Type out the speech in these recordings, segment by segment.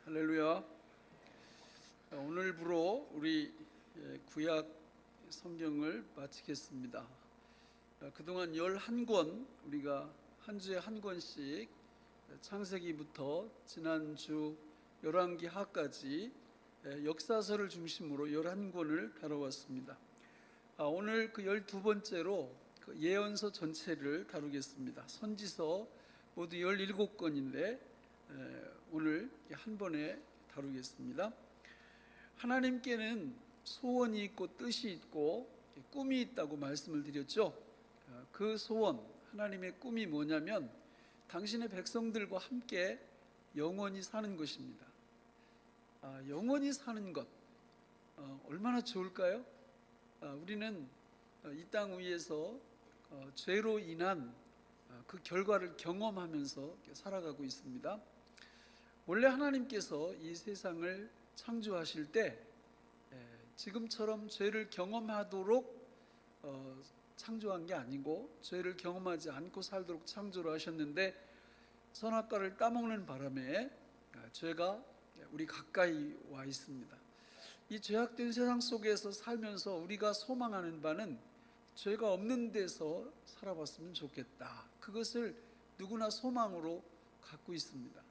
할렐루야. 오늘부로 우리 구약 성경을 마치겠습니다. 그동안 11권 우리가 한 주에 한 권씩 창세기부터 지난주 열왕기하까지 역사서를 중심으로 11권을 다뤄왔습니다. 오늘 그 12번째로 그 예언서 전체를 다루겠습니다. 선지서 모두 17권인데 오늘 한 번에 다루겠습니다. 하나님께는 소원이 있고 뜻이 있고 꿈이 있다고 말씀을 드렸죠. 그 소원, 하나님의 꿈이 뭐냐면 당신의 백성들과 함께 영원히 사는 것입니다. 영원히 사는 것 얼마나 좋을까요? 우리는 이 땅 위에서 죄로 인한 그 결과를 경험하면서 살아가고 있습니다. 원래 하나님께서 이 세상을 창조하실 때 지금처럼 죄를 경험하도록 창조한 게 아니고 죄를 경험하지 않고 살도록 창조를 하셨는데 선악과를 따먹는 바람에 죄가 우리 가까이 와 있습니다. 이 죄악된 세상 속에서 살면서 우리가 소망하는 바는 죄가 없는 데서 살아봤으면 좋겠다. 그것을 누구나 소망으로 갖고 있습니다.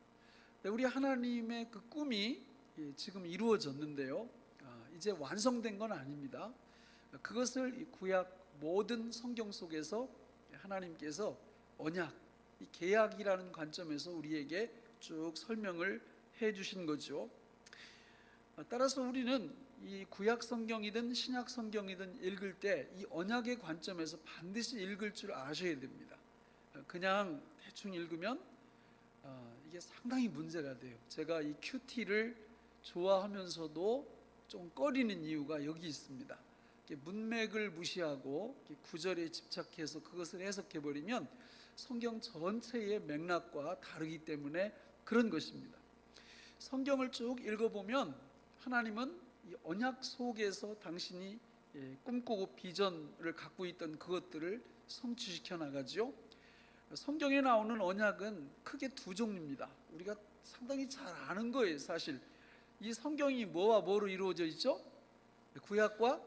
우리 하나님의 그 꿈이 지금 이루어졌는데요, 이제 완성된 건 아닙니다. 그것을 구약 모든 성경 속에서 하나님께서 언약, 이 계약이라는 관점에서 우리에게 쭉 설명을 해 주신 거죠. 따라서 우리는 이 구약 성경이든 신약 성경이든 읽을 때 이 언약의 관점에서 반드시 읽을 줄 아셔야 됩니다. 그냥 대충 읽으면 이게 상당히 문제가 돼요. 제가 이 큐티를 좋아하면서도 좀 꺼리는 이유가 여기 있습니다. 문맥을 무시하고 구절에 집착해서 그것을 해석해버리면 성경 전체의 맥락과 다르기 때문에 그런 것입니다. 성경을 쭉 읽어보면 하나님은 이 언약 속에서 당신이 꿈꾸고 비전을 갖고 있던 그것들을 성취시켜 나가죠. 성경에 나오는 언약은 크게 두 종류입니다. 우리가 상당히 잘 아는 거예요. 사실 이 성경이 뭐와 뭐로 이루어져 있죠? 구약과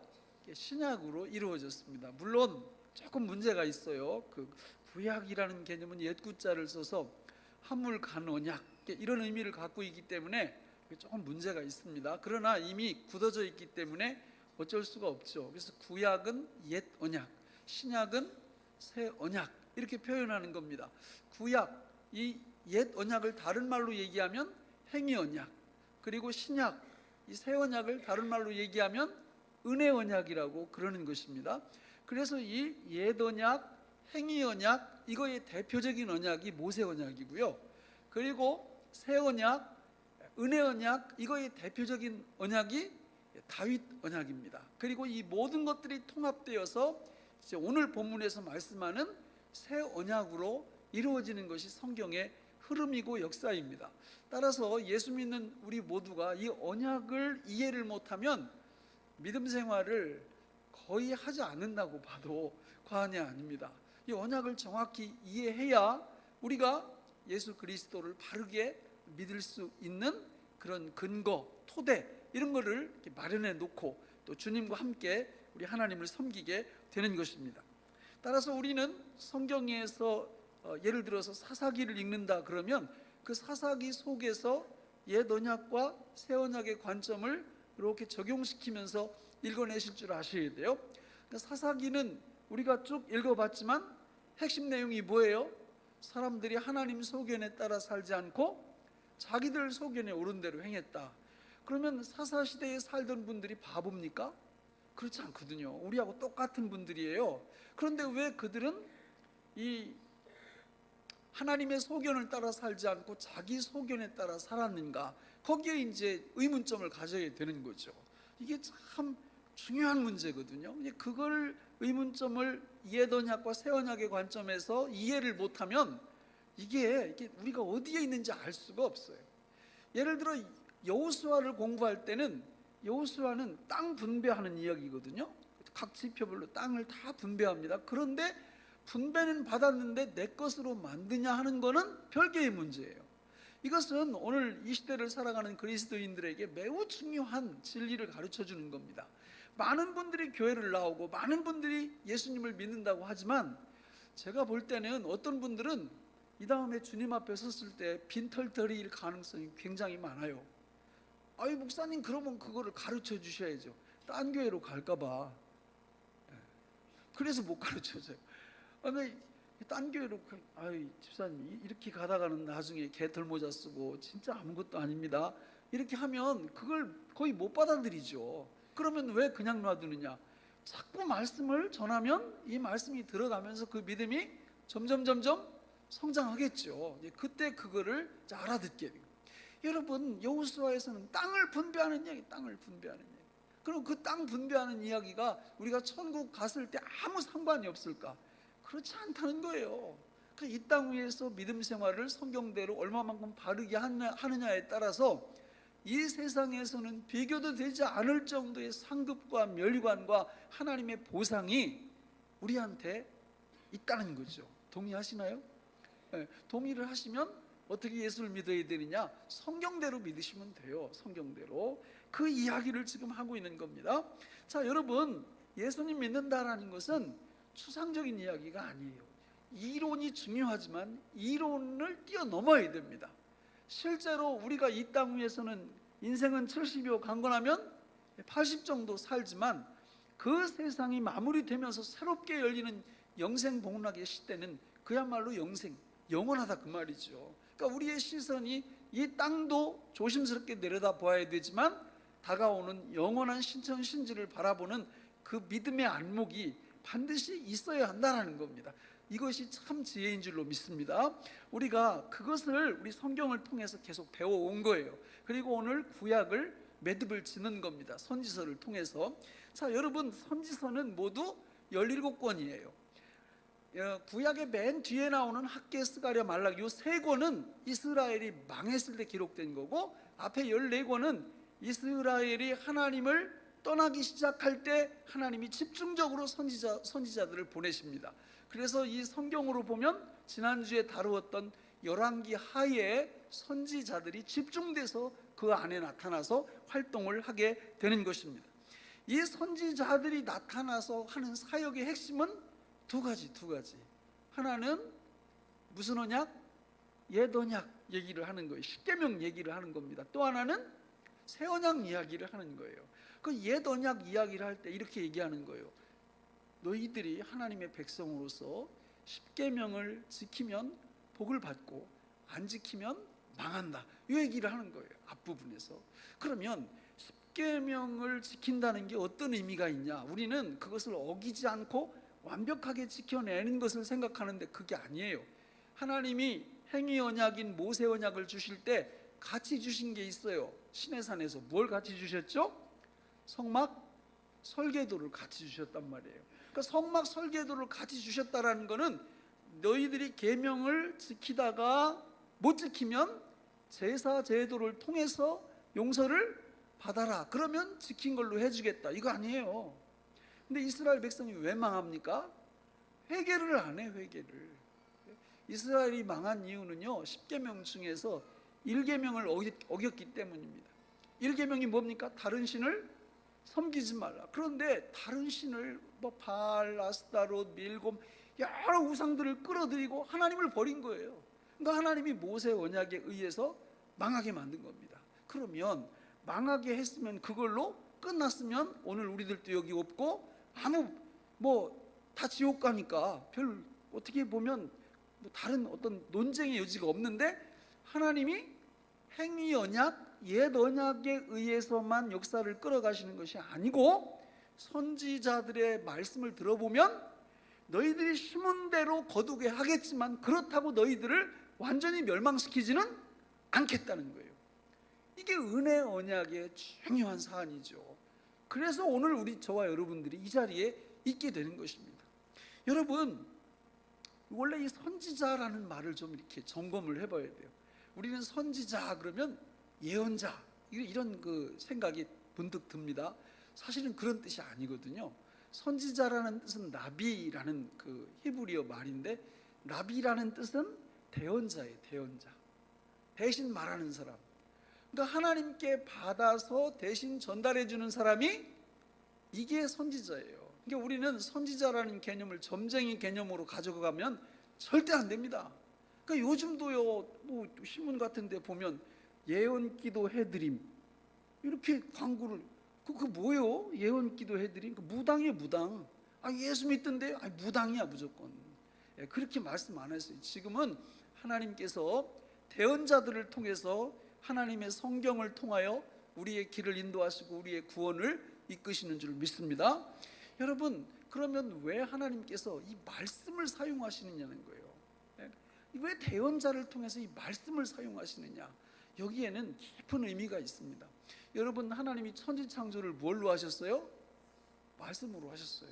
신약으로 이루어졌습니다. 물론 조금 문제가 있어요. 그 구약이라는 개념은 옛구자를 써서 한물 간 언약 이런 의미를 갖고 있기 때문에 조금 문제가 있습니다. 그러나 이미 굳어져 있기 때문에 어쩔 수가 없죠. 그래서 구약은 옛 언약, 신약은 새 언약 이렇게 표현하는 겁니다. 구약, 이 옛 언약을 다른 말로 얘기하면 행위 언약, 그리고 신약, 이 새 언약을 다른 말로 얘기하면 은혜 언약이라고 그러는 것입니다. 그래서 이 옛 언약, 행위 언약, 이거의 대표적인 언약이 모세 언약이고요. 그리고 새 언약, 은혜 언약, 이거의 대표적인 언약이 다윗 언약입니다. 그리고 이 모든 것들이 통합되어서 이제 오늘 본문에서 말씀하는 새 언약으로 이루어지는 것이 성경의 흐름이고 역사입니다. 따라서 예수 믿는 우리 모두가 이 언약을 이해를 못하면 믿음 생활을 거의 하지 않는다고 봐도 과언이 아닙니다. 이 언약을 정확히 이해해야 우리가 예수 그리스도를 바르게 믿을 수 있는 그런 근거, 토대 이런 거를 이렇게 마련해 놓고 또 주님과 함께 우리 하나님을 섬기게 되는 것입니다. 따라서 우리는 성경에서 예를 들어서 사사기를 읽는다 그러면 그 사사기 속에서 옛 언약과 새 언약의 관점을 이렇게 적용시키면서 읽어내실 줄 아셔야 돼요. 사사기는 우리가 쭉 읽어봤지만 핵심 내용이 뭐예요? 사람들이 하나님 소견에 따라 살지 않고 자기들 소견에 옳은 대로 행했다. 그러면 사사시대에 살던 분들이 바보입니까? 그렇지 않거든요. 우리하고 똑같은 분들이에요. 그런데 왜 그들은 이 하나님의 소견을 따라 살지 않고 자기 소견에 따라 살았는가? 거기에 이제 의문점을 가져야 되는 거죠. 이게 참 중요한 문제거든요. 그걸 의문점을 옛 언약과 새 언약의 관점에서 이해를 못하면 이게 우리가 어디에 있는지 알 수가 없어요. 예를 들어 여호수아를 공부할 때는 여호수아는 땅 분배하는 이야기거든요. 각 지표별로 땅을 다 분배합니다. 그런데 분배는 받았는데 내 것으로 만드냐 하는 거는 별개의 문제예요. 이것은 오늘 이 시대를 살아가는 그리스도인들에게 매우 중요한 진리를 가르쳐 주는 겁니다. 많은 분들이 교회를 나오고 많은 분들이 예수님을 믿는다고 하지만 제가 볼 때는 어떤 분들은 이 다음에 주님 앞에 섰을 때 빈털터리일 가능성이 굉장히 많아요. 아이 목사님 그러면 그거를 가르쳐 주셔야죠. 딴 교회로 갈까 봐. 그래서 못 가르쳐 줘요. 딴 교회로 아이 집사님 이렇게 가다가는 나중에 개털모자 쓰고 진짜 아무것도 아닙니다. 이렇게 하면 그걸 거의 못 받아들이죠. 그러면 왜 그냥 놔두느냐? 자꾸 말씀을 전하면 이 말씀이 들어가면서 그 믿음이 점점 성장하겠죠. 그때 그거를 알아듣게 돼요. 여러분 여호수아에서는 땅을 분배하는 이야기, 땅을 분배하는 이야기. 그럼 그 땅 분배하는 이야기가 우리가 천국 갔을 때 아무 상관이 없을까? 그렇지 않다는 거예요. 이 땅 위에서 믿음 생활을 성경대로 얼마만큼 바르게 하느냐에 따라서 이 세상에서는 비교도 되지 않을 정도의 상급과 멸관과 하나님의 보상이 우리한테 있다는 거죠. 동의하시나요? 네, 동의를 하시면 어떻게 예수를 믿어야 되느냐? 성경대로 믿으시면 돼요. 성경대로. 그 이야기를 지금 하고 있는 겁니다. 자, 여러분, 예수님 믿는다라는 것은 추상적인 이야기가 아니에요. 이론이 중요하지만 이론을 뛰어넘어야 됩니다. 실제로 우리가 이 땅 위에서는 인생은 70여 강건하면 80 정도 살지만 그 세상이 마무리되면서 새롭게 열리는 영생복락의 시대는 그야말로 영원하다 그 말이죠. 그러니까 우리의 시선이 이 땅도 조심스럽게 내려다 보아야 되지만 다가오는 영원한 신천신지를 바라보는 그 믿음의 안목이 반드시 있어야 한다는 겁니다. 이것이 참 지혜인 줄로 믿습니다. 우리가 그것을 우리 성경을 통해서 계속 배워온 거예요. 그리고 오늘 구약을 매듭을 짓는 겁니다. 선지서를 통해서. 자, 여러분, 선지서는 모두 17권이에요. 구약의 맨 뒤에 나오는 학개, 스가랴, 말라기 이 세 권은 이스라엘이 망했을 때 기록된 거고, 앞에 14권은 이스라엘이 하나님을 떠나기 시작할 때 하나님이 집중적으로 선지자들을 보내십니다. 그래서 이 성경으로 보면 지난주에 다루었던 열왕기 하에 선지자들이 집중돼서 그 안에 나타나서 활동을 하게 되는 것입니다. 이 선지자들이 나타나서 하는 사역의 핵심은 두 가지. 하나는 무슨 언약? 옛 언약 얘기를 하는 거예요. 십계명 얘기를 하는 겁니다. 또 하나는 새 언약 이야기를 하는 거예요. 그 옛 언약 이야기를 할 때 이렇게 얘기하는 거예요. 너희들이 하나님의 백성으로서 십계명을 지키면 복을 받고 안 지키면 망한다. 이 얘기를 하는 거예요. 앞부분에서. 그러면 십계명을 지킨다는 게 어떤 의미가 있냐? 우리는 그것을 어기지 않고 완벽하게 지켜내는 것을 생각하는데 그게 아니에요. 하나님이 행위 언약인 모세 언약을 주실 때 같이 주신 게 있어요. 시내산에서 뭘 같이 주셨죠? 성막 설계도를 같이 주셨단 말이에요. 그러니까 성막 설계도를 같이 주셨다라는 거는 너희들이 계명을 지키다가 못 지키면 제사 제도를 통해서 용서를 받아라. 그러면 지킨 걸로 해주겠다. 이거 아니에요. 근데 이스라엘 백성이 왜 망합니까? 회개를 안 해. 회개를. 이스라엘이 망한 이유는요, 10계명 중에서 1계명을 어겼기 때문입니다. 1계명이 뭡니까? 다른 신을 섬기지 말라. 그런데 다른 신을 바알, 아스타롯, 밀곰 여러 우상들을 끌어들이고 하나님을 버린 거예요. 그러니까 하나님이 모세 언약에 의해서 망하게 만든 겁니다. 그러면 망하게 했으면 그걸로 끝났으면 오늘 우리들도 여기 없고 다 지옥 가니까 별 어떻게 보면 다른 어떤 논쟁의 여지가 없는데 하나님이 행위 언약, 옛 언약에 의해서만 역사를 끌어가시는 것이 아니고 선지자들의 말씀을 들어보면 너희들이 심은 대로 거두게 하겠지만 그렇다고 너희들을 완전히 멸망시키지는 않겠다는 거예요. 이게 은혜 언약의 중요한 사안이죠. 그래서 오늘 저와 여러분들이 이 자리에 있게 되는 것입니다. 여러분, 원래 이 선지자라는 말을 좀 이렇게 점검을 해봐야 돼요. 우리는 선지자 그러면 예언자 이런 그 생각이 문득 듭니다. 사실은 그런 뜻이 아니거든요. 선지자라는 뜻은 나비라는 그 히브리어 말인데 나비라는 뜻은 대언자예요. 대언자. 대신 말하는 사람, 그러니까 하나님께 받아서 대신 전달해 주는 사람이 이게 선지자예요. 그러니까 우리는 선지자라는 개념을 점쟁이 개념으로 가져가면 절대 안 됩니다. 그러니까 요즘도요, 뭐 신문 같은 데 보면 예언기도 해드림 이렇게 광고를, 그 뭐예요? 예언기도 해드림? 무당이에요, 무당. 예수 믿던데 무당이야 무조건. 그렇게 말씀 안 했어요. 지금은 하나님께서 대언자들을 통해서 하나님의 성경을 통하여 우리의 길을 인도하시고 우리의 구원을 이끄시는 줄 믿습니다. 여러분, 그러면 왜 하나님께서 이 말씀을 사용하시느냐는 거예요. 왜 대언자를 통해서 이 말씀을 사용하시느냐? 여기에는 깊은 의미가 있습니다. 여러분, 하나님이 천지창조를 뭘로 하셨어요? 말씀으로 하셨어요.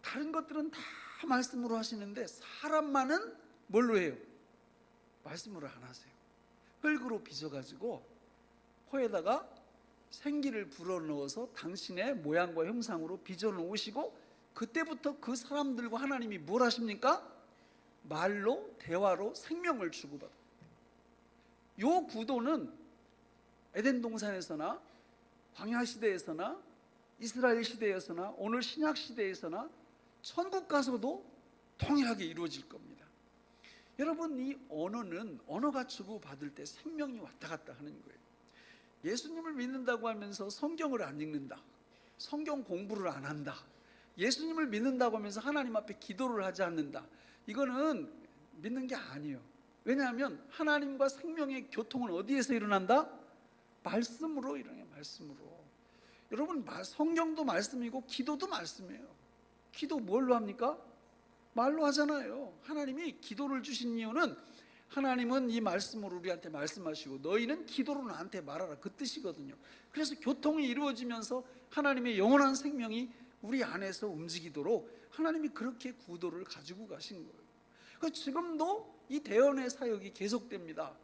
다른 것들은 다 말씀으로 하시는데 사람만은 뭘로 해요? 말씀으로 안 하세요. 흙으로 빚어가지고 코에다가 생기를 불어넣어서 당신의 모양과 형상으로 빚어놓으시고, 그때부터 그 사람들과 하나님이 뭘 하십니까? 말로, 대화로 생명을 주고받아요. 요 구도는 에덴 동산에서나 광야 시대에서나 이스라엘 시대에서나 오늘 신약 시대에서나 천국 가서도 동일하게 이루어질 겁니다. 여러분, 이 언어는 언어가 주고받을 때 생명이 왔다 갔다 하는 거예요. 예수님을 믿는다고 하면서 성경을 안 읽는다, 성경 공부를 안 한다, 예수님을 믿는다고 하면서 하나님 앞에 기도를 하지 않는다, 이거는 믿는 게 아니에요. 왜냐하면 하나님과 생명의 교통은 어디에서 일어난다? 말씀으로 일어나요. 말씀으로. 여러분, 성경도 말씀이고 기도도 말씀이에요. 기도 뭘로 합니까? 말로 하잖아요. 하나님이 기도를 주신 이유는 하나님은 이 말씀으로 우리한테 말씀하시고 너희는 기도로 나한테 말하라, 그 뜻이거든요. 그래서 교통이 이루어지면서 하나님의 영원한 생명이 우리 안에서 움직이도록 하나님이 그렇게 구도를 가지고 가신 거예요. 지금도 이 대언의 사역이 계속됩니다.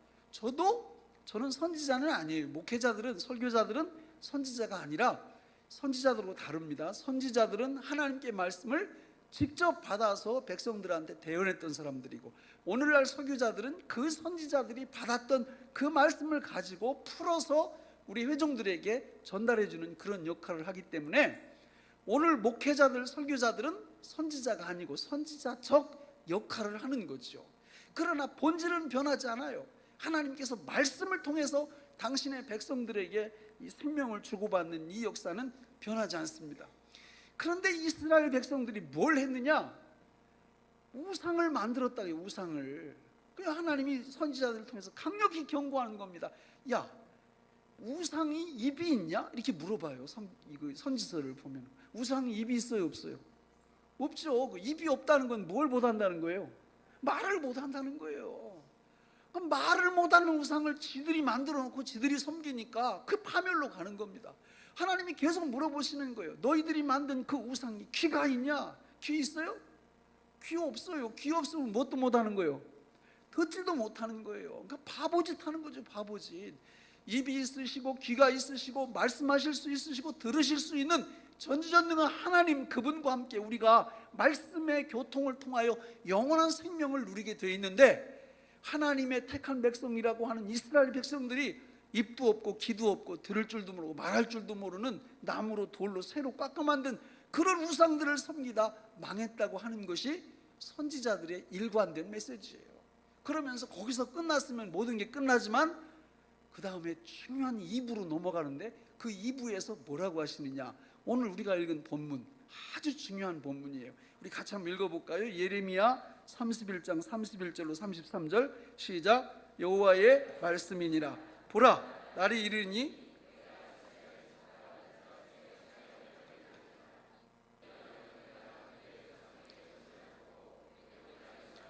저는 선지자는 아니에요. 목회자들은, 설교자들은 선지자가 아니라 선지자들하고 다릅니다. 선지자들은 하나님께 말씀을 직접 받아서 백성들한테 대언했던 사람들이고, 오늘날 설교자들은 그 선지자들이 받았던 그 말씀을 가지고 풀어서 우리 회종들에게 전달해주는 그런 역할을 하기 때문에 오늘 목회자들, 설교자들은 선지자가 아니고 선지자적 역할을 하는 거죠. 그러나 본질은 변하지 않아요. 하나님께서 말씀을 통해서 당신의 백성들에게 이 생명을 주고받는 이 역사는 변하지 않습니다. 그런데 이스라엘 백성들이 뭘 했느냐? 우상을 만들었다고요. 우상을. 그냥 하나님이 선지자들을 통해서 강력히 경고하는 겁니다. 야, 우상이 입이 있냐? 이렇게 물어봐요. 선지서를 보면 우상이 입이 있어요, 없어요? 없죠. 입이 없다는 건 뭘 못한다는 거예요? 말을 못한다는 거예요. 그럼 말을 못하는 우상을 지들이 만들어 놓고 지들이 섬기니까 그 파멸로 가는 겁니다. 하나님이 계속 물어보시는 거예요. 너희들이 만든 그 우상이 귀가 있냐? 귀 있어요? 귀 없어요. 귀 없으면 뭣도 못하는 거예요? 듣지도 못하는 거예요. 그러니까 바보짓 하는 거죠. 바보짓. 입이 있으시고 귀가 있으시고 말씀하실 수 있으시고 들으실 수 있는 전지전능한 하나님, 그분과 함께 우리가 말씀의 교통을 통하여 영원한 생명을 누리게 되어 있는데, 하나님의 택한 백성이라고 하는 이스라엘 백성들이 입도 없고 귀도 없고 들을 줄도 모르고 말할 줄도 모르는 나무로 돌로 새로 깎아 만든 그런 우상들을 섬기다 망했다고 하는 것이 선지자들의 일관된 메시지예요. 그러면서 거기서 끝났으면 모든 게 끝나지만 그 다음에 중요한 2부로 넘어가는데, 그 2부에서 뭐라고 하시느냐? 오늘 우리가 읽은 본문, 아주 중요한 본문이에요. 우리 같이 한번 읽어볼까요? 예레미야 31장 31절로 33절 시작. 여호와의 말씀이니라. 보라, 날이 이르니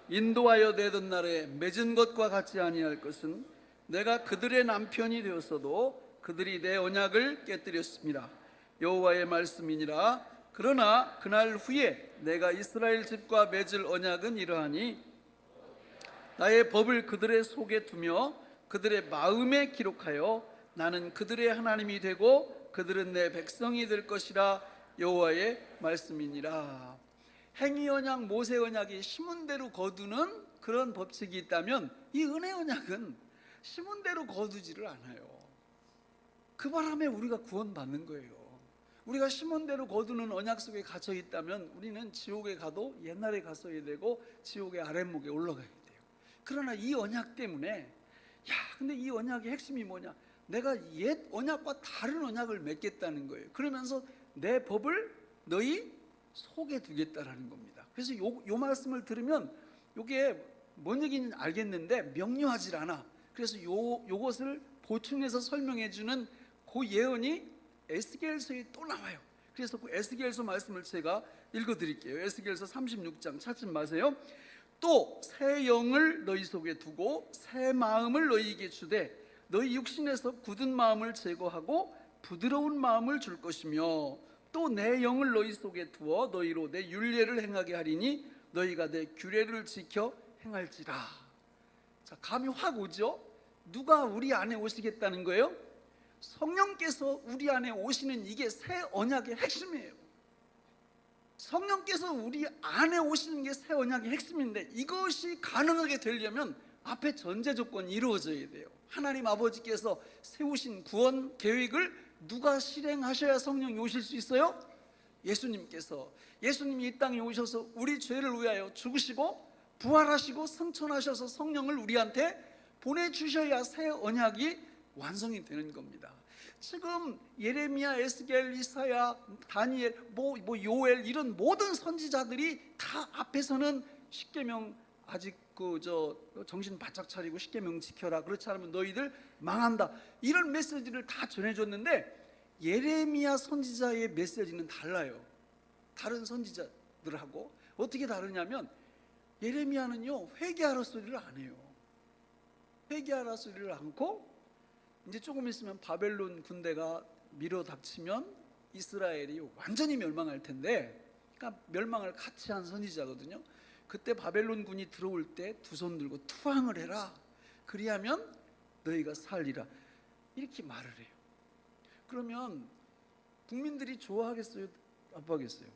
인도하여 내던 날에 맺은 것과 같지 아니할 것은 내가 그들의 남편이 되었어도 그들이 내 언약을 깨뜨렸습니다. 여호와의 말씀이니라. 그러나 그날 후에 내가 이스라엘 집과 맺을 언약은 이러하니 나의 법을 그들의 속에 두며 그들의 마음에 기록하여 나는 그들의 하나님이 되고 그들은 내 백성이 될 것이라. 여호와의 말씀이니라. 행위 언약, 모세 언약이 심은 대로 거두는 그런 법칙이 있다면 이 은혜 언약은 심은 대로 거두지를 않아요. 그 바람에 우리가 구원받는 거예요. 우리가 심은 대로 거두는 언약 속에 갇혀 있다면 우리는 지옥에 가도 옛날에 갔어야 되고 지옥의 아랫목에 올라가야 돼요. 그러나 이 언약 때문에 근데 이 언약의 핵심이 뭐냐? 내가 옛 언약과 다른 언약을 맺겠다는 거예요. 그러면서 내 법을 너희 속에 두겠다라는 겁니다. 그래서 요 말씀을 들으면 이게 뭔 얘기인지 알겠는데 명료하지 않아. 그래서 요것을 보충해서 설명해 주는 그 예언이 에스겔서에 또 나와요. 그래서 그 에스겔서 말씀을 제가 읽어드릴게요. 에스겔서 36장 찾지 마세요. 또 새 영을 너희 속에 두고 새 마음을 너희에게 주되 너희 육신에서 굳은 마음을 제거하고 부드러운 마음을 줄 것이며 또 내 영을 너희 속에 두어 너희로 내 율례를 행하게 하리니 너희가 내 규례를 지켜 행할지라. 자, 감이 확 오죠? 누가 우리 안에 오시겠다는 거예요? 성령께서 우리 안에 오시는 이게 새 언약의 핵심이에요. 성령께서 우리 안에 오시는 게 새 언약의 핵심인데 이것이 가능하게 되려면 앞에 전제 조건이 이루어져야 돼요. 하나님 아버지께서 세우신 구원 계획을 누가 실행하셔야 성령이 오실 수 있어요? 예수님께서. 예수님이 이 땅에 오셔서 우리 죄를 위하여 죽으시고 부활하시고 승천하셔서 성령을 우리한테 보내주셔야 새 언약이 완성이 되는 겁니다. 지금 예레미야, 에스겔, 이사야, 다니엘, 요엘 이런 모든 선지자들이 다 앞에서는 십계명 아직 정신 바짝 차리고 십계명 지켜라, 그렇지 않으면 너희들 망한다, 이런 메시지를 다 전해줬는데 예레미야 선지자의 메시지는 달라요. 다른 선지자들하고 어떻게 다르냐면 예레미야는요 회개하라 소리를 안 해요. 회개하라 소리를 않고 이제 조금 있으면 바벨론 군대가 밀어닥치면 이스라엘이 완전히 멸망할 텐데, 그러니까 멸망을 같이 한 선지자거든요. 그때 바벨론 군이 들어올 때 두 손 들고 투항을 해라, 그리하면 너희가 살리라, 이렇게 말을 해요. 그러면 국민들이 좋아하겠어요? 나빠하겠어요?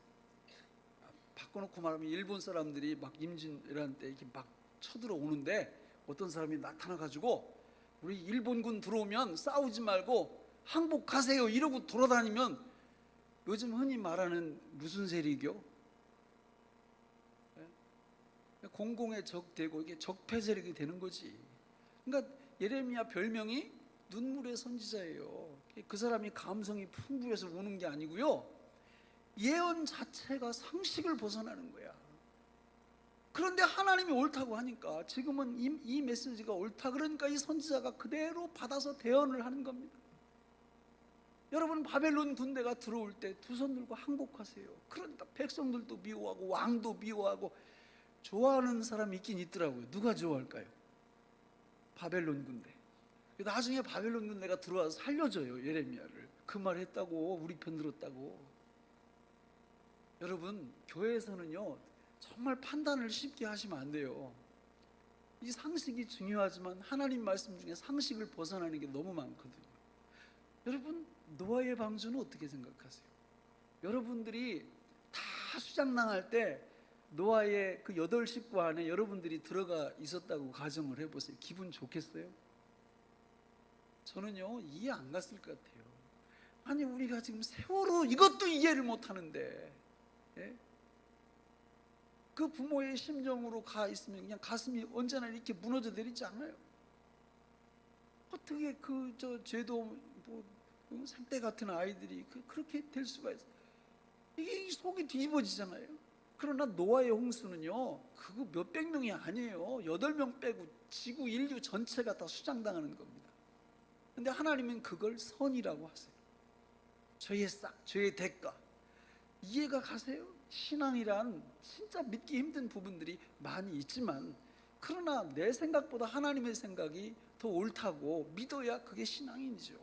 바꿔놓고 말하면 일본 사람들이 막 임진왜란 때 이렇게 막 쳐들어오는데 어떤 사람이 나타나가지고 우리 일본군 들어오면 싸우지 말고 항복하세요 이러고 돌아다니면 요즘 흔히 말하는 무슨 세력이요? 공공의 적 되고 이게 적폐 세력이 되는 거지. 그러니까 예레미야 별명이 눈물의 선지자예요. 그 사람이 감성이 풍부해서 우는 게 아니고요, 예언 자체가 상식을 벗어나는 거야. 그런데 하나님이 옳다고 하니까 지금은 이 메시지가 옳다 그러니까 이 선지자가 그대로 받아서 대언을 하는 겁니다. 여러분, 바벨론 군대가 들어올 때 두 손 들고 항복하세요. 그러니까 백성들도 미워하고 왕도 미워하고 좋아하는 사람이 있긴 있더라고요. 누가 좋아할까요? 바벨론 군대. 나중에 바벨론 군대가 들어와서 살려줘요, 예레미야를. 그 말 했다고, 우리 편 들었다고. 여러분, 교회에서는요 정말 판단을 쉽게 하시면 안 돼요. 이 상식이 중요하지만 하나님 말씀 중에 상식을 벗어나는 게 너무 많거든요. 여러분, 노아의 방주는 어떻게 생각하세요? 여러분들이 다 수장당할 때 노아의 그 8식구 안에 여러분들이 들어가 있었다고 가정을 해보세요. 기분 좋겠어요? 저는요 이해 안 갔을 것 같아요. 아니, 우리가 지금 세월호 이것도 이해를 못 하는데, 예? 그 부모의 심정으로 가 있으면 그냥 가슴이 언제나 이렇게 무너져 내리지 않아요? 어떻게 죄도 생떼 같은 아이들이 그렇게 될 수가 있어요? 이게 속이 뒤집어지잖아요. 그러나 노아의 홍수는요 그거 몇백 명이 아니에요. 8명 빼고 지구 인류 전체가 다 수장당하는 겁니다. 근데 하나님은 그걸 선이라고 하세요. 죄의 대가. 이해가 가세요? 신앙이란 진짜 믿기 힘든 부분들이 많이 있지만, 그러나 내 생각보다 하나님의 생각이 더 옳다고 믿어야 그게 신앙이죠.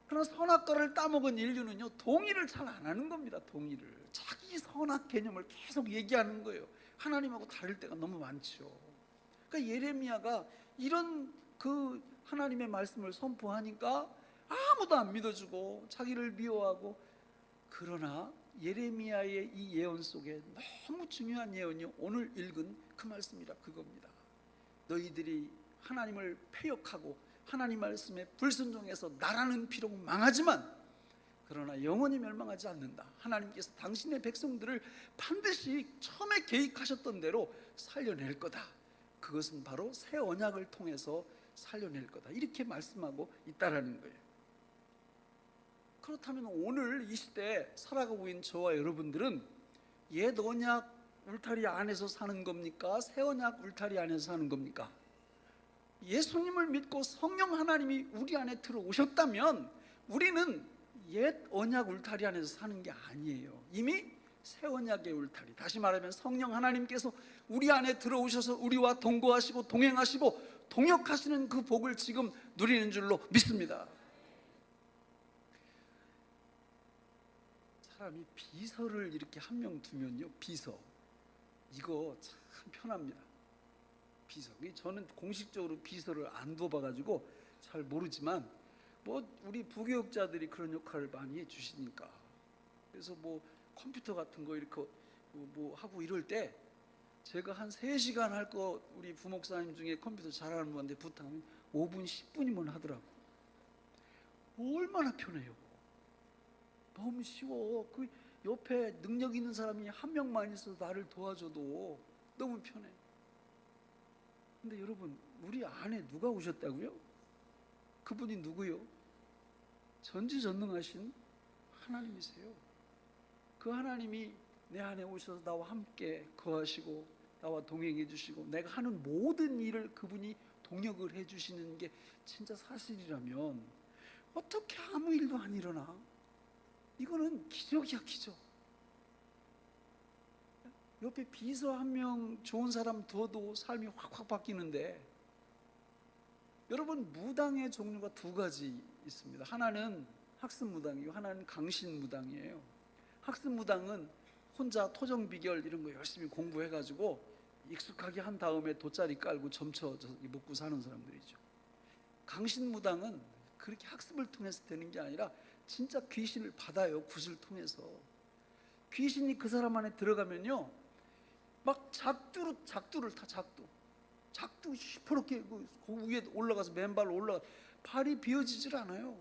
그러나 선악과를 따먹은 인류는요 동의를 잘 안 하는 겁니다. 동의를. 자기 선악 개념을 계속 얘기하는 거예요. 하나님하고 다를 때가 너무 많죠. 그러니까 예레미야가 이런 그 하나님의 말씀을 선포하니까 아무도 안 믿어주고 자기를 미워하고, 그러나 예레미야의 이 예언 속에 너무 중요한 예언이 오늘 읽은 그 말씀이라 그겁니다. 너희들이 하나님을 패역하고 하나님 말씀에 불순종해서 나라는 비록 망하지만 그러나 영원히 멸망하지 않는다. 하나님께서 당신의 백성들을 반드시 처음에 계획하셨던 대로 살려낼 거다. 그것은 바로 새 언약을 통해서 살려낼 거다. 이렇게 말씀하고 있다라는 거예요. 그렇다면 오늘 이 시대에 살아가고 있는 저와 여러분들은 옛 언약 울타리 안에서 사는 겁니까? 새 언약 울타리 안에서 사는 겁니까? 예수님을 믿고 성령 하나님이 우리 안에 들어오셨다면 우리는 옛 언약 울타리 안에서 사는 게 아니에요. 이미 새 언약의 울타리, 다시 말하면 성령 하나님께서 우리 안에 들어오셔서 우리와 동거하시고 동행하시고 동역하시는 그 복을 지금 누리는 줄로 믿습니다. 사람이 비서를 이렇게 한 명 두면요, 비서 이거 참 편합니다. 비서, 저는 공식적으로 비서를 안 둬봐가지고 잘 모르지만 뭐 우리 부교육자들이 그런 역할을 많이 해주시니까, 그래서 뭐 컴퓨터 같은 거 이렇게 뭐 하고 이럴 때 제가 한 3시간 할 거 우리 부목사님 중에 컴퓨터 잘하는 분한테 부탁하면 5분 10분이면 하더라고. 얼마나 편해요. 너무 쉬워. 그 옆에 능력 있는 사람이 한 명만 있어도 나를 도와줘도 너무 편해. 근데 여러분, 우리 안에 누가 오셨다고요? 그분이 누구요? 전지전능하신 하나님이세요. 그 하나님이 내 안에 오셔서 나와 함께 거하시고 나와 동행해 주시고 내가 하는 모든 일을 그분이 동역을 해 주시는 게 진짜 사실이라면 어떻게 아무 일도 안 일어나? 이거는 기적이야, 기적. 옆에 비서 한 명 좋은 사람 둬도 삶이 확확 바뀌는데, 여러분, 무당의 종류가 2가지 있습니다. 하나는 학습무당이고 하나는 강신무당이에요. 학습무당은 혼자 토정비결 이런 거 열심히 공부해가지고 익숙하게 한 다음에 돗자리 깔고 점쳐 먹고 사는 사람들이죠. 강신무당은 그렇게 학습을 통해서 되는 게 아니라 진짜 귀신을 받아요. 굿을 통해서. 귀신이 그 사람 안에 들어가면요, 막 작두를 타. 작두 시퍼렇게 그 위에 올라가서 맨발로 올라가, 발이 비어지질 않아요.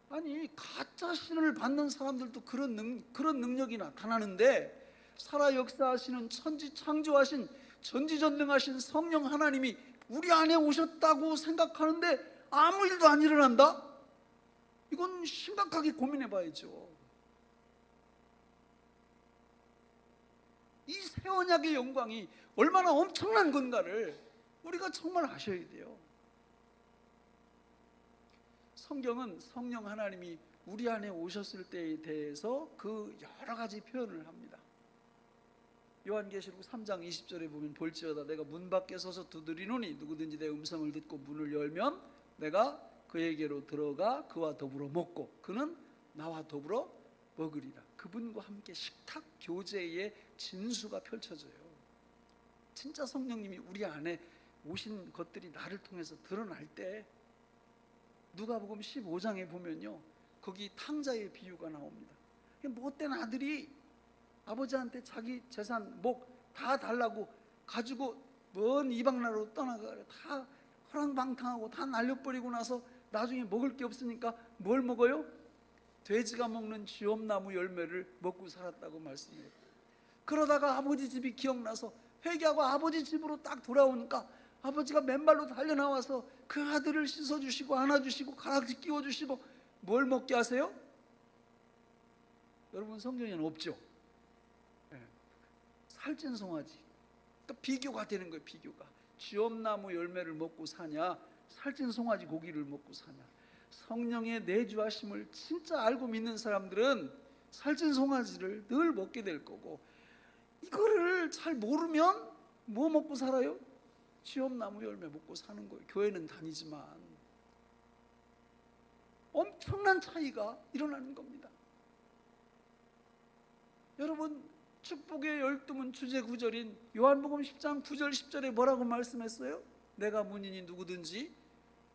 아니, 가짜 신을 받는 사람들도 그런 능력이 나타나는데, 살아 역사하시는 천지 창조하신 전지전능하신 성령 하나님이 우리 안에 오셨다고 생각하는데 아무 일도 안 일어난다? 이건 심각하게 고민해 봐야죠. 이 새 언약의 영광이 얼마나 엄청난 건가를 우리가 정말 아셔야 돼요. 성경은 성령 하나님이 우리 안에 오셨을 때에 대해서 그 여러 가지 표현을 합니다. 요한계시록 3장 20절에 보면 볼지어다 내가 문 밖에 서서 두드리노니 누구든지 내 음성을 듣고 문을 열면 내가 그에게로 들어가 그와 더불어 먹고 그는 나와 더불어 먹으리라. 그분과 함께 식탁 교제의 진수가 펼쳐져요. 진짜 성령님이 우리 안에 오신 것들이 나를 통해서 드러날 때, 누가복음 15장에 보면요, 거기 탕자의 비유가 나옵니다. 못된 아들이 아버지한테 자기 재산 목 다 달라고 가지고 먼 이방 나라로 떠나가요. 다 허랑방탕하고 다 날려버리고 나서 나중에 먹을 게 없으니까 뭘 먹어요? 돼지가 먹는 쥐엄나무 열매를 먹고 살았다고 말씀해요. 그러다가 아버지 집이 기억나서 회개하고 아버지 집으로 딱 돌아오니까 아버지가 맨발로 달려나와서 그 아들을 씻어주시고 안아주시고 가락지 끼워주시고 뭘 먹게 하세요? 여러분, 성경에는 없죠. 살찐 송아지. 그러니까 비교가 되는 거예요. 비교가. 쥐엄나무 열매를 먹고 사냐, 살찐 송아지 고기를 먹고 사냐. 성령의 내주하심을 진짜 알고 믿는 사람들은 살찐 송아지를 늘 먹게 될 거고, 이거를 잘 모르면 뭐 먹고 살아요? 쥐엄나무 열매 먹고 사는 거예요. 교회는 다니지만 엄청난 차이가 일어나는 겁니다. 여러분, 축복의 12문 주제 구절인 요한복음 10장 9절 10절에 뭐라고 말씀했어요? 내가 문이니 누구든지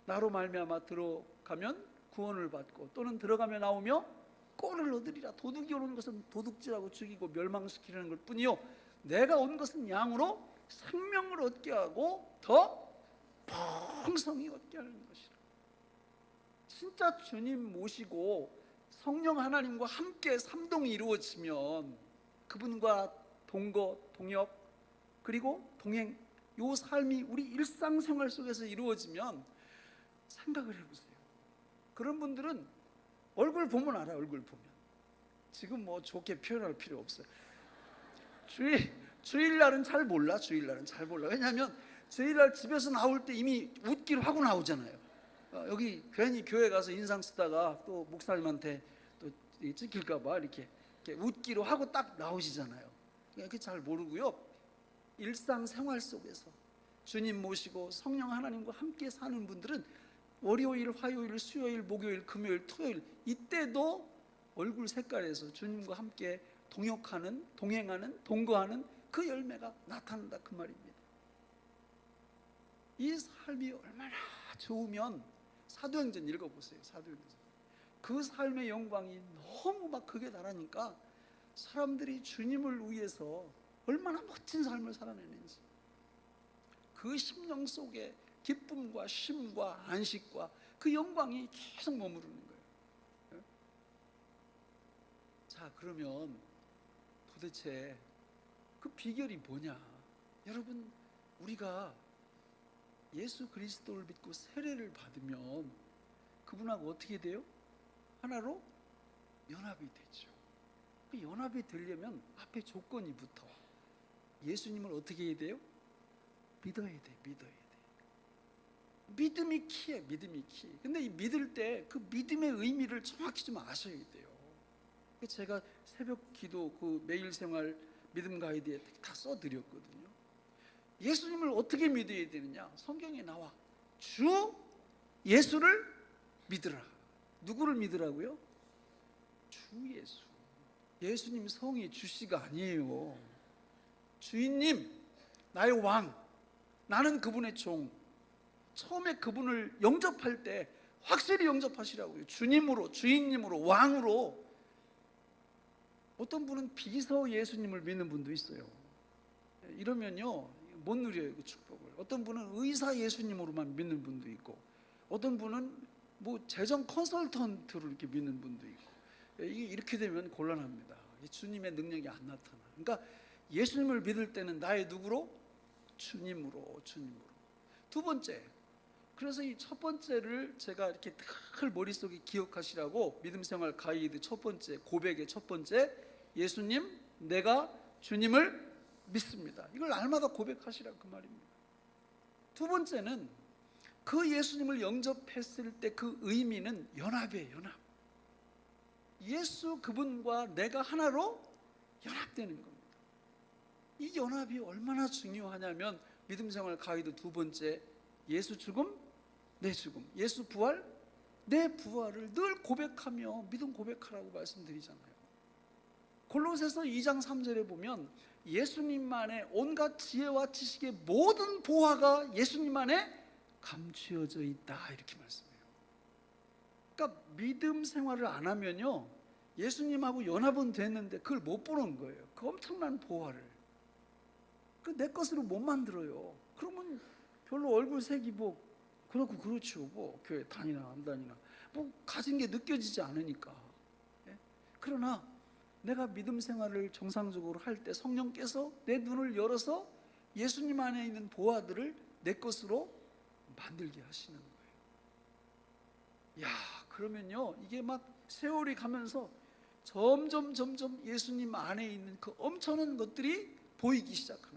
나로 말미암아 들어가면 구원을 받고 또는 들어가며 나오며 꼴을 얻으리라. 도둑이 오는 것은 도둑질하고 죽이고 멸망시키려는 것 뿐이요 내가 온 것은 양으로 생명을 얻게 하고 더 풍성히 얻게 하는 것이라. 진짜 주님 모시고 성령 하나님과 함께 삼동이 이루어지면 그분과 동거, 동역 그리고 동행, 요 삶이 우리 일상생활 속에서 이루어지면 생각을 해보세요. 그런 분들은 얼굴 보면 알아요. 얼굴 보면. 지금 뭐 좋게 표현할 필요 없어요. 주일날은 잘 몰라. 주일날은 잘 몰라. 왜냐하면 주일날 집에서 나올 때 이미 웃기로 하고 나오잖아요. 여기 괜히 교회 가서 인상 쓰다가 또 목사님한테 또 찍힐까봐 이렇게 웃기로 하고 딱 나오시잖아요. 그게 잘 모르고요. 일상생활 속에서 주님 모시고 성령 하나님과 함께 사는 분들은 월요일, 화요일, 수요일, 목요일, 금요일, 토요일 이때도 얼굴 색깔에서 주님과 함께 동역하는, 동행하는, 동거하는 그 열매가 나타난다 그 말입니다. 이 삶이 얼마나 좋으면 사도행전 읽어보세요. 사도행전. 그 삶의 영광이 너무 막 극에 달하니까 사람들이 주님을 위해서 얼마나 멋진 삶을 살아내는지 그 심령 속에 기쁨과 쉼과 안식과 그 영광이 계속 머무르는 거예요. 자, 그러면 도대체 그 비결이 뭐냐? 여러분, 우리가 예수 그리스도를 믿고 세례를 받으면 그분하고 어떻게 돼요? 하나로 연합이 되죠. 그 연합이 되려면 앞에 조건이 붙어. 예수님을 어떻게 해야 돼요? 믿어야 돼. 믿어야 돼. 믿음이 키예요. 믿음이 키. 근데 이 믿을 때 그 믿음의 의미를 정확히 좀 아셔야 돼요. 제가 새벽 기도 그 매일 생활 믿음 가이드에 다 써드렸거든요. 예수님을 어떻게 믿어야 되느냐? 성경에 나와. 주 예수를 믿으라. 누구를 믿으라고요? 주 예수. 예수님 성이 주씨가 아니에요. 주인님, 나의 왕, 나는 그분의 종. 처음에 그분을 영접할 때 확실히 영접하시라고요. 주님으로, 주인님으로, 왕으로. 어떤 분은 비서 예수님을 믿는 분도 있어요. 이러면요 못 누려요 그 축복을. 어떤 분은 의사 예수님으로만 믿는 분도 있고, 어떤 분은 뭐 재정 컨설턴트로 이렇게 믿는 분도 있고. 이렇게 되면 곤란합니다. 주님의 능력이 안 나타나. 그러니까 예수님을 믿을 때는 나의 누구로? 주님으로. 두 번째, 그래서 이 첫 번째를 제가 이렇게 늘 머릿속에 기억하시라고 믿음생활 가이드 첫 번째, 고백의 첫 번째, 예수님, 내가 주님을 믿습니다. 이걸 날마다 고백하시라 그 말입니다. 두 번째는 그 예수님을 영접했을 때 그 의미는 연합이에요. 연합. 예수 그분과 내가 하나로 연합되는 겁니다. 이 연합이 얼마나 중요하냐면 믿음생활 가이드 두 번째, 예수 죽음, 내 죽음, 예수 부활, 내 부활을 늘 고백하며 믿음 고백하라고 말씀드리잖아요. 골로새서 2장 3절에 보면 예수님만의 온갖 지혜와 지식의 모든 보화가 예수님 안에 감추어져 있다 이렇게 말씀해요. 그러니까 믿음 생활을 안 하면요 예수님하고 연합은 됐는데 그걸 못 보는 거예요. 그 엄청난 보화를 그 내 것으로 못 만들어요. 그러면 별로 얼굴 색이 뭐 그렇고 그렇죠. 뭐 교회 다니나 안 다니나 뭐 가진 게 느껴지지 않으니까. 그러나 내가 믿음 생활을 정상적으로 할 때 성령께서 내 눈을 열어서 예수님 안에 있는 보화들을 내 것으로 만들게 하시는 거예요. 야, 그러면요 이게 막 세월이 가면서 점점 예수님 안에 있는 그 엄청난 것들이 보이기 시작하는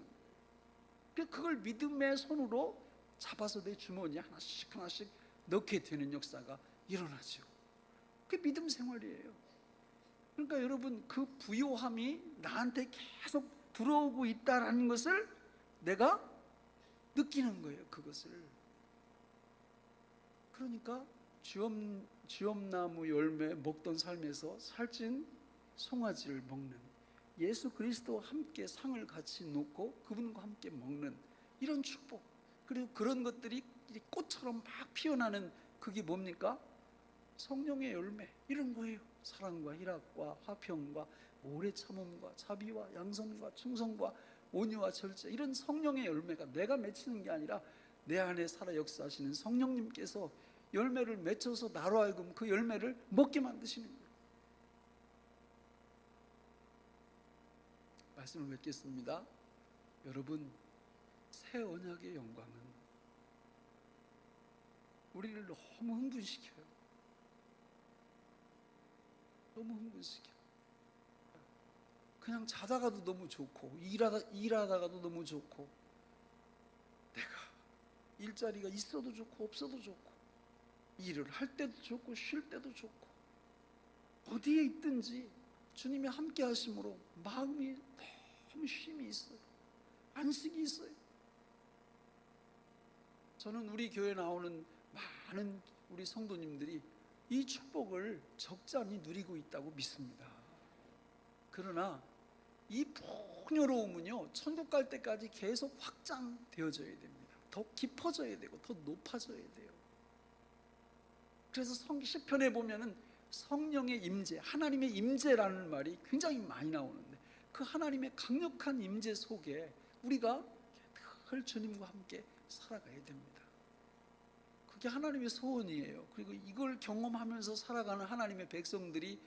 거예요. 그걸 믿음의 손으로 잡아서 내 주머니에 하나씩 넣게 되는 역사가 일어나죠. 그게 믿음 생활이에요. 그러니까 여러분 그 부요함이 나한테 계속 들어오고 있다라는 것을 내가 느끼는 거예요. 그것을. 그러니까 주엄나무 열매 먹던 삶에서 살찐 송아지를 먹는, 예수 그리스도와 함께 상을 같이 놓고 그분과 함께 먹는 이런 축복, 그리고 그런 것들이 꽃처럼 막 피어나는 그게 뭡니까? 성령의 열매 이런 거예요. 사랑과 희락과 화평과 오래 참음과 자비와 양선과 충성과 온유와 절제, 이런 성령의 열매가 내가 맺히는 게 아니라 내 안에 살아 역사하시는 성령님께서 열매를 맺혀서 나로 하여금 그 열매를 먹게 만드시는 거예요. 말씀을 맺겠습니다. 여러분, 새 언약의 영광은 우리를 너무 흥분시켜요. 너무 흥분시켜요. 그냥 자다가도 너무 좋고 일하다가도 너무 좋고, 내가 일자리가 있어도 좋고 없어도 좋고, 일을 할 때도 좋고 쉴 때도 좋고, 어디에 있든지 주님이 함께 하심으로 마음이 너무 쉼이 있어요. 안식이 있어요. 저는 우리 교회에 나오는 많은 우리 성도님들이 이 축복을 적잖이 누리고 있다고 믿습니다. 그러나 이 풍요로움은요, 천국 갈 때까지 계속 확장되어져야 됩니다. 더 깊어져야 되고 더 높아져야 돼요. 그래서 시편에 보면은 성령의 임재, 하나님의 임재라는 말이 굉장히 많이 나오는데, 그 하나님의 강력한 임재 속에 우리가 늘 주님과 함께 살아가야 됩니다. 그게 하나님의 소원이에요. 그리고 이걸 경험하면서 살아가는 하나님의 백성들이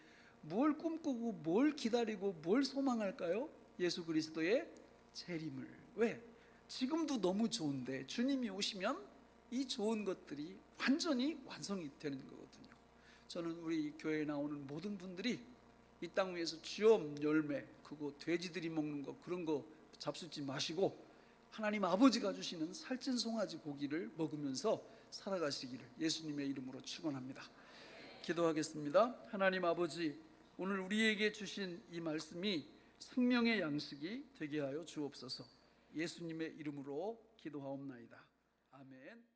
뭘 꿈꾸고 뭘 기다리고 뭘 소망할까요? 예수 그리스도의 재림을. 왜? 지금도 너무 좋은데 주님이 오시면 이 좋은 것들이 완전히 완성이 되는 거거든요. 저는 우리 교회에 나오는 모든 분들이 이 땅 위에서 쥐엄 열매, 그거 돼지들이 먹는 거, 그런 거 잡수지 마시고 하나님 아버지가 주시는 살찐 송아지 고기를 먹으면서 살아가시기를 예수님의 이름으로 축원합니다. 기도하겠습니다. 하나님 아버지, 오늘 우리에게 주신 이 말씀이 생명의 양식이 되게 하여 주옵소서. 예수님의 이름으로 기도하옵나이다. 아멘.